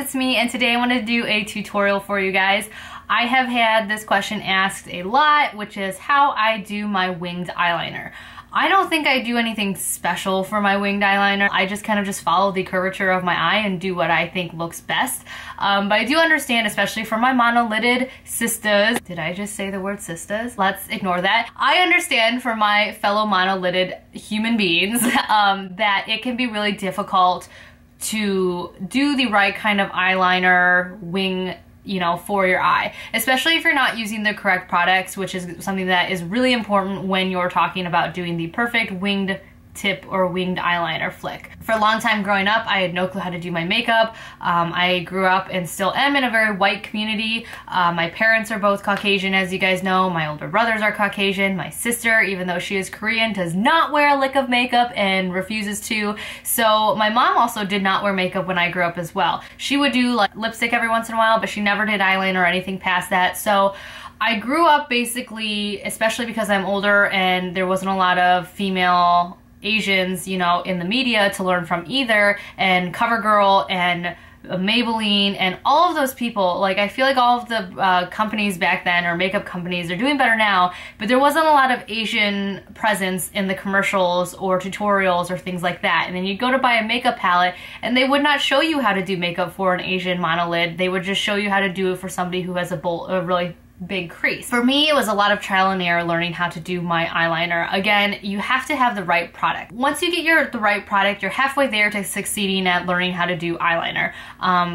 it's me, and today I want to do a tutorial for you guys. I have had this question asked a lot, which is how I do my winged eyeliner. I don't think I do anything special for my winged eyeliner. I just kind of follow the curvature of my eye and do what I think looks best. But I do understand, especially for my monolided sisters. Did I just say the word sisters? Let's ignore that. I understand for my fellow monolided human beings that it can be really difficult to do the right kind of eyeliner wing, you know, for your eye, especially if you're not using the correct products, which is something that is really important when you're talking about doing the perfect winged tip or winged eyeliner flick. For a long time growing up, I had no clue how to do my makeup. I grew up and still am in a very white community. My parents are both Caucasian, as you guys know. My older brothers are Caucasian. My sister, even though she is Korean, does not wear a lick of makeup and refuses to. So my mom also did not wear makeup when I grew up as well. She would do like lipstick every once in a while, but she never did eyeliner or anything past that. So I grew up basically, especially because I'm older and there wasn't a lot of female Asians, you know, in the media to learn from either, and CoverGirl and Maybelline and all of those people. Like, I feel like all of the companies back then, or makeup companies, are doing better now, but there wasn't a lot of Asian presence in the commercials or tutorials or things like that. And then you'd go to buy a makeup palette and they would not show you how to do makeup for an Asian monolid. They would just show you how to do it for somebody who has a really big crease. For me, it was a lot of trial and error learning how to do my eyeliner. Again, you have to have the right product. Once you get the right product, you're halfway there to succeeding at learning how to do eyeliner.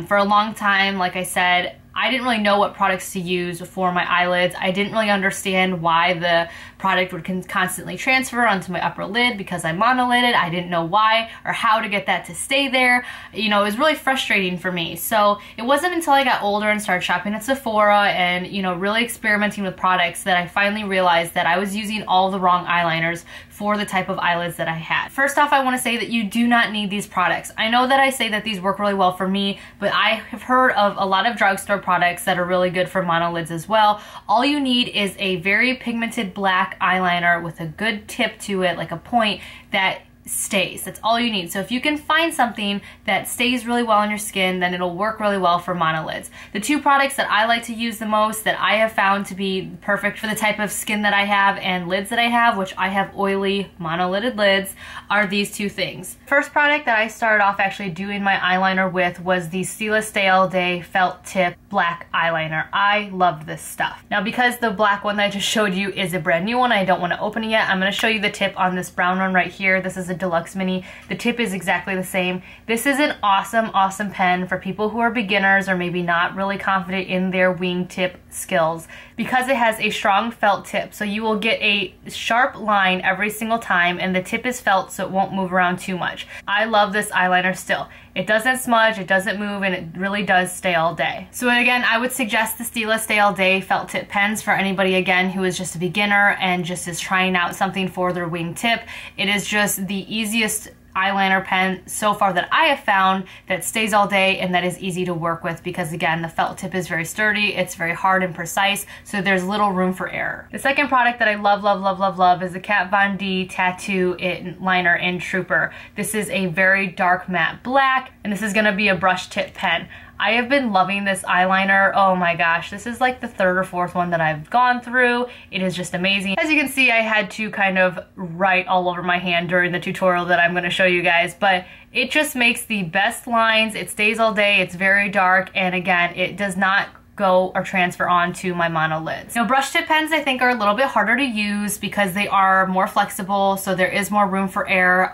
For a long time, like I said, I didn't really know what products to use for my eyelids. I didn't really understand why the product would constantly transfer onto my upper lid because I'm monolided. I didn't know why or how to get that to stay there. You know, it was really frustrating for me. So it wasn't until I got older and started shopping at Sephora and, you know, really experimenting with products that I finally realized that I was using all the wrong eyeliners for the type of eyelids that I had. First off, I want to say that you do not need these products. I know that I say that these work really well for me, but I have heard of a lot of drugstore products that are really good for monolids as well. All you need is a very pigmented black eyeliner with a good tip to it, like a point that stays. That's all you need. So if you can find something that stays really well on your skin, then it'll work really well for monolids. The two products that I like to use the most, that I have found to be perfect for the type of skin that I have and lids that I have, which I have oily monolided lids, are these two things. First product that I started off actually doing my eyeliner with was the Stila Stay All Day Felt Tip Black Eyeliner. I love this stuff. Now, because the black one that I just showed you is a brand new one, I don't want to open it yet. I'm going to show you the tip on this brown one right here. This is a Deluxe Mini. The tip is exactly the same. This is an awesome pen for people who are beginners or maybe not really confident in their wing tip skills, because it has a strong felt tip. So you will get a sharp line every single time, and the tip is felt so it won't move around too much. I love this eyeliner still. It doesn't smudge, it doesn't move, and it really does stay all day. So again, I would suggest the Stila Stay All Day Felt Tip pens for anybody, again, who is just a beginner and just is trying out something for their wing tip. It is just the easiest eyeliner pen so far that I have found that stays all day and that is easy to work with, because again, the felt tip is very sturdy, it's very hard and precise, so there's little room for error. The second product that I love is the Kat Von D Tattoo Liner in Trooper. This is a very dark matte black, and this is going to be a brush tip pen. I have been loving this eyeliner. Oh my gosh, this is like the third or fourth one that I've gone through. It is just amazing. As you can see, I had to kind of write all over my hand during the tutorial that I'm going to show you guys, but it just makes the best lines. It stays all day, it's very dark, and again, it does not go or transfer onto my monolids. Now, brush tip pens I think are a little bit harder to use because they are more flexible, so there is more room for error.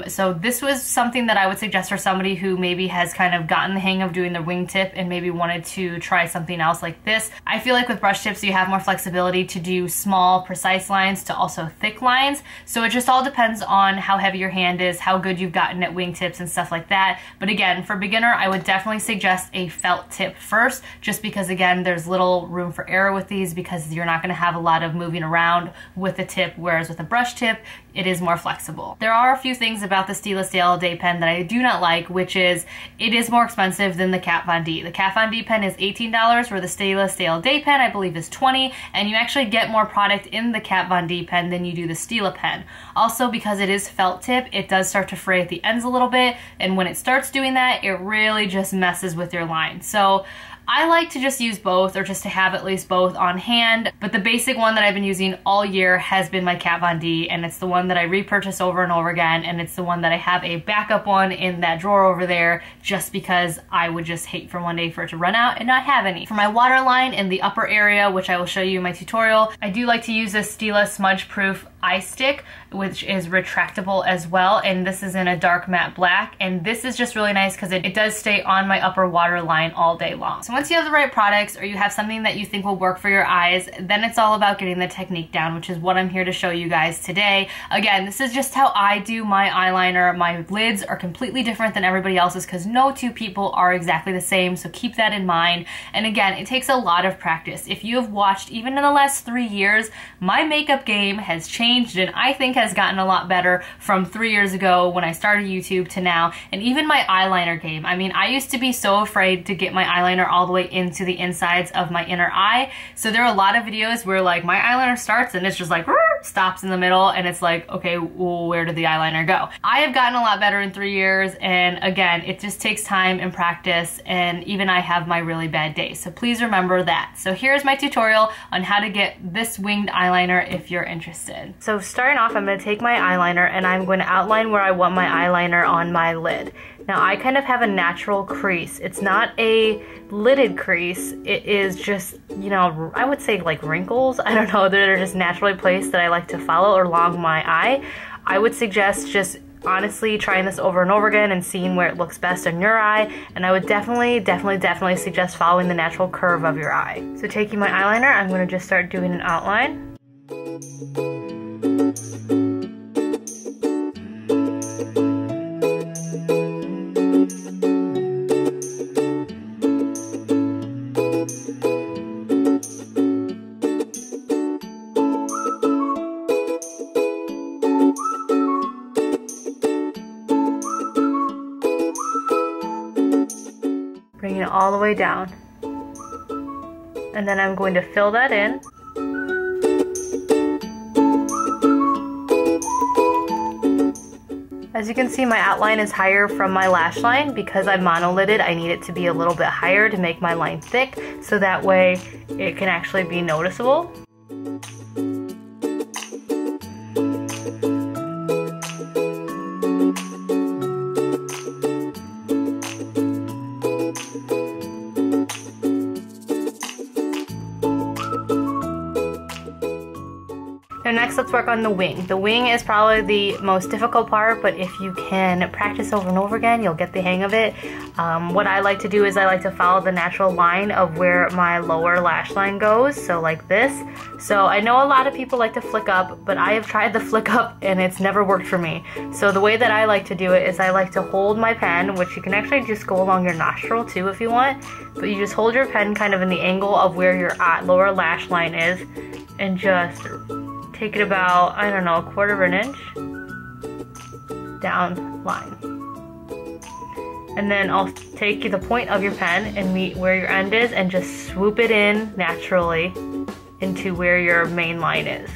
So this was something that I would suggest for somebody who maybe has kind of gotten the hang of doing the wing tip and maybe wanted to try something else like this. I feel like with brush tips you have more flexibility to do small, precise lines to also thick lines. So it just all depends on how heavy your hand is, how good you've gotten at wing tips and stuff like that. But again, for beginner, I would definitely suggest a felt tip first, just because again, there's little room for error with these because you're not going to have a lot of moving around with the tip, whereas with a brush tip, it is more flexible. There are a few things about the Stila Stale Day pen that I do not like, which is it is more expensive than the Kat Von D. The Kat Von D pen is $18, where the Stila Stale Day pen I believe is $20, and you actually get more product in the Kat Von D pen than you do the Stila pen. Also, because it is felt tip, it does start to fray at the ends a little bit, and when it starts doing that, it really just messes with your line. So I like to just use both, or just to have at least both on hand, but the basic one that I've been using all year has been my Kat Von D, and it's the one that I repurchase over and over again, and it's the one that I have a backup one in that drawer over there, just because I would just hate for one day for it to run out and not have any. For my waterline in the upper area, which I will show you in my tutorial, I do like to use this Stila Smudgeproof eye stick, which is retractable as well, and this is in a dark matte black, and this is just really nice because it does stay on my upper waterline all day long. So once you have the right products, or you have something that you think will work for your eyes, then it's all about getting the technique down, which is what I'm here to show you guys today. Again, this is just how I do my eyeliner. My lids are completely different than everybody else's because no two people are exactly the same, so keep that in mind. And again, it takes a lot of practice. If you have watched even in the last 3 years, my makeup game has changed, and I think has gotten a lot better from 3 years ago when I started YouTube to now. And even my eyeliner game. I mean, I used to be so afraid to get my eyeliner all the way into the insides of my inner eye. So there are a lot of videos where like my eyeliner starts and it's just like stops in the middle, and it's like, okay, well, where did the eyeliner go? I have gotten a lot better in 3 years, and again, it just takes time and practice, and even I have my really bad days. So please remember that. So here's my tutorial on how to get this winged eyeliner if you're interested. So starting off, I'm going to take my eyeliner and I'm going to outline where I want my eyeliner on my lid. Now I kind of have a natural crease. It's not a lidded crease. It is just, you know, I would say like wrinkles. I don't know, they're just naturally placed that I like to follow along my eye. I would suggest just honestly trying this over and over again and seeing where it looks best on your eye, and I would definitely suggest following the natural curve of your eye. So taking my eyeliner, I'm going to just start doing an outline. Bringing it all the way down. And then I'm going to fill that in. As you can see, my outline is higher from my lash line. Because I'm monolided, I need it to be a little bit higher to make my line thick, so that way it can actually be noticeable. Now next, let's work on the wing. The wing is probably the most difficult part, but if you can practice over and over again, you'll get the hang of it. What I like to do is I like to follow the natural line of where my lower lash line goes, so like this. So I know a lot of people like to flick up, but I have tried the flick up and it's never worked for me. So the way that I like to do it is I like to hold my pen, which you can actually just go along your nostril too if you want, but you just hold your pen kind of in the angle of where your lower lash line is, and just take it about, I don't know, 1/4 inch down line. And then I'll take the point of your pen and meet where your end is and just swoop it in naturally into where your main line is.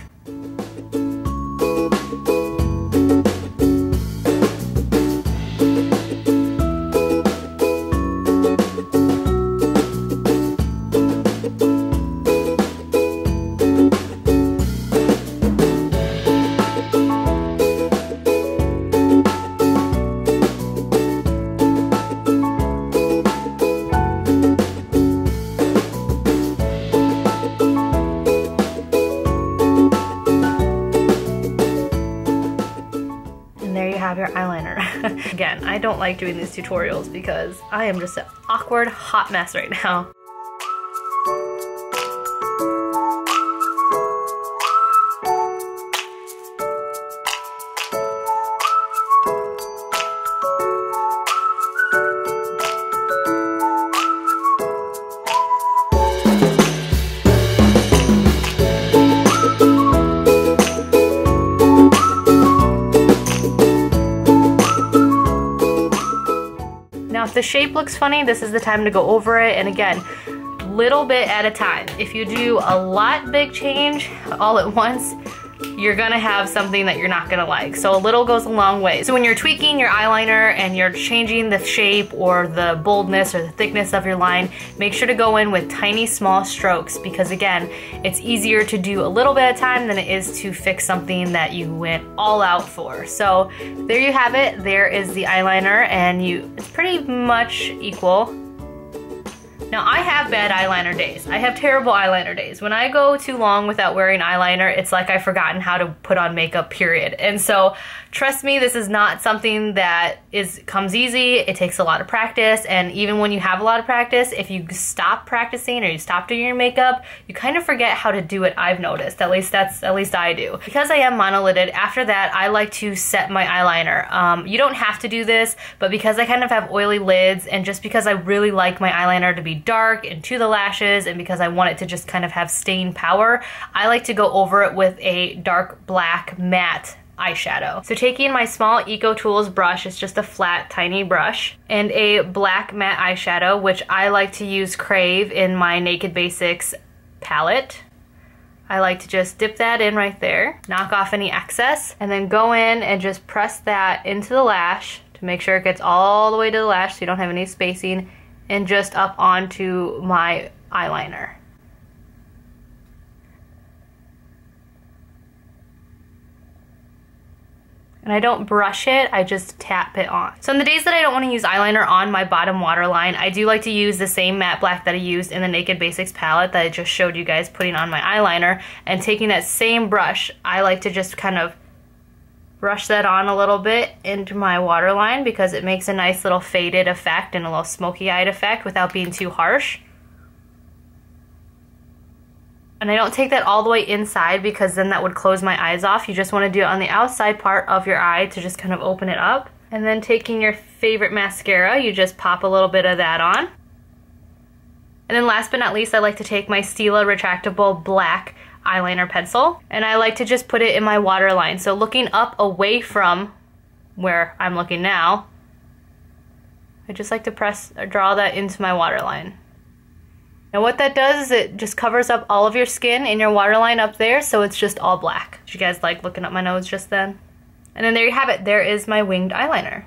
Have your eyeliner. Again, I don't like doing these tutorials because I am just an awkward hot mess right now. the shape looks funny, this is the time to go over it. And again, little bit at a time. If you do a lot big change all at once, you're gonna have something that you're not gonna like. So a little goes a long way. So when you're tweaking your eyeliner and you're changing the shape or the boldness or the thickness of your line, make sure to go in with tiny small strokes, because again, it's easier to do a little bit at a time than it is to fix something that you went all out for. So there you have it. There is the eyeliner, and it's pretty much equal. Now I have bad eyeliner days. I have terrible eyeliner days. When I go too long without wearing eyeliner, it's like I've forgotten how to put on makeup, period. And so trust me, this is not something that comes easy. It takes a lot of practice, and even when you have a lot of practice, if you stop practicing or you stop doing your makeup, you kind of forget how to do it, I've noticed. At least I do. Because I am monolided, after that I like to set my eyeliner. You don't have to do this, but because I kind of have oily lids, and just because I really like my eyeliner to be dark and to the lashes, and because I want it to just kind of have stain power, I like to go over it with a dark black matte eyeshadow. So taking my small Eco Tools brush, it's just a flat tiny brush, and a black matte eyeshadow, which I like to use CRAVE in my Naked Basics palette. I like to just dip that in right there, knock off any excess, and then go in and just press that into the lash to make sure it gets all the way to the lash so you don't have any spacing, and just up onto my eyeliner. And I don't brush it, I just tap it on. So on the days that I don't want to use eyeliner on my bottom waterline, I do like to use the same matte black that I used in the Naked Basics palette that I just showed you guys putting on my eyeliner, and taking that same brush, I like to just kind of brush that on a little bit into my waterline, because it makes a nice little faded effect and a little smoky-eyed effect without being too harsh. And I don't take that all the way inside, because then that would close my eyes off. You just want to do it on the outside part of your eye to just kind of open it up. And then taking your favorite mascara, you just pop a little bit of that on. And then last but not least, I like to take my Stila retractable black eyeliner pencil, and I like to just put it in my waterline. So looking up away from where I'm looking now, I just like to press or draw that into my waterline. Now what that does is it just covers up all of your skin in your waterline up there, so it's just all black. Did you guys like looking up my nose just then? And then there you have it. There is my winged eyeliner.